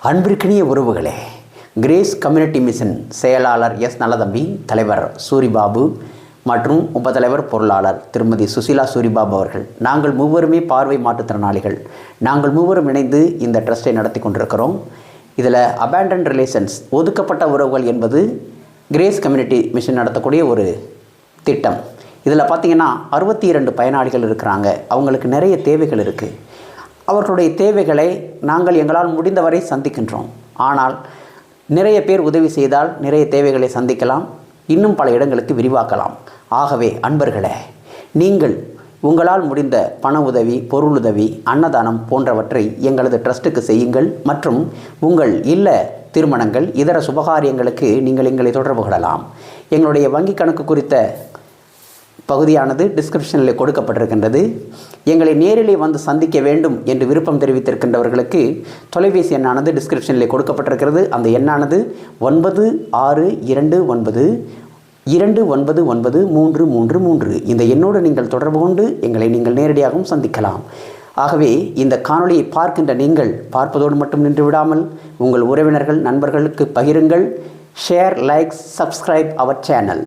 அன்பிற்கினிய உறவுகளே, grace community mission செயலாளர் எஸ் நல்லதம்பி, தலைவர் சூரிபாபு மற்றும் உபத்தலைவர் பொருளாளர் திருமதி சுசிலா சூரிபாபு அவர்கள், நாங்கள் மூவருமே பார்வை மாற்றுத்திறனாளிகள். நாங்கள் மூவரும் இணைந்து இந்த ட்ரஸ்ட்டை நடத்தி கொண்டிருக்கிறோம். இதில் அபேண்டன் ரிலேஷன்ஸ், ஒதுக்கப்பட்ட உறவுகள் என்பது கிரேஸ் கம்யூனிட்டி மிஷன் நடத்தக்கூடிய ஒரு திட்டம். இதில் பார்த்திங்கன்னா 62 பயனாளிகள் இருக்கிறாங்க. அவங்களுக்கு நிறைய தேவைகள் இருக்குது. அவர்களுடைய தேவைகளை நாங்கள் எங்களால் முடிந்தவரை சந்திக்கின்றோம். ஆனால் நிறைய பேர் உதவி செய்தால் நிறைய தேவைகளை சந்திக்கலாம், இன்னும் பல இடங்களுக்கு விரிவாக்கலாம். ஆகவே அன்பர்களே, நீங்கள் உங்களால் முடிந்த பண உதவி, பொருளுதவி, அன்னதானம் போன்றவற்றை எங்களது ட்ரஸ்ட்டுக்கு செய்யுங்கள். மற்றும் உங்கள் இல்ல திருமணங்கள், இதர சுபகாரியங்களுக்கு நீங்கள் எங்களை தொடர்பு கொள்ளலாம். எங்களுடைய வங்கி கணக்கு குறித்த பகுதியானது டிஸ்கிரிப்ஷனில் கொடுக்கப்பட்டிருக்கின்றது. எங்களை நேரிலே வந்து சந்திக்க வேண்டும் என்று விருப்பம் தெரிவித்திருக்கின்றவர்களுக்கு தொலைபேசி எண்ணானது டிஸ்கிரிப்ஷனில் கொடுக்கப்பட்டிருக்கிறது. அந்த எண்ணானது 9629299333. இந்த எண்ணோடு நீங்கள் தொடர்பு கொண்டு எங்களை நீங்கள் நேரடியாகவும் சந்திக்கலாம். ஆகவே இந்த காணொளியை பார்க்கின்ற நீங்கள் பார்ப்பதோடு மட்டும் நின்று விடாமல் உங்கள் உறவினர்கள், நண்பர்களுக்கு பகிருங்கள். Share, like, subscribe our channel.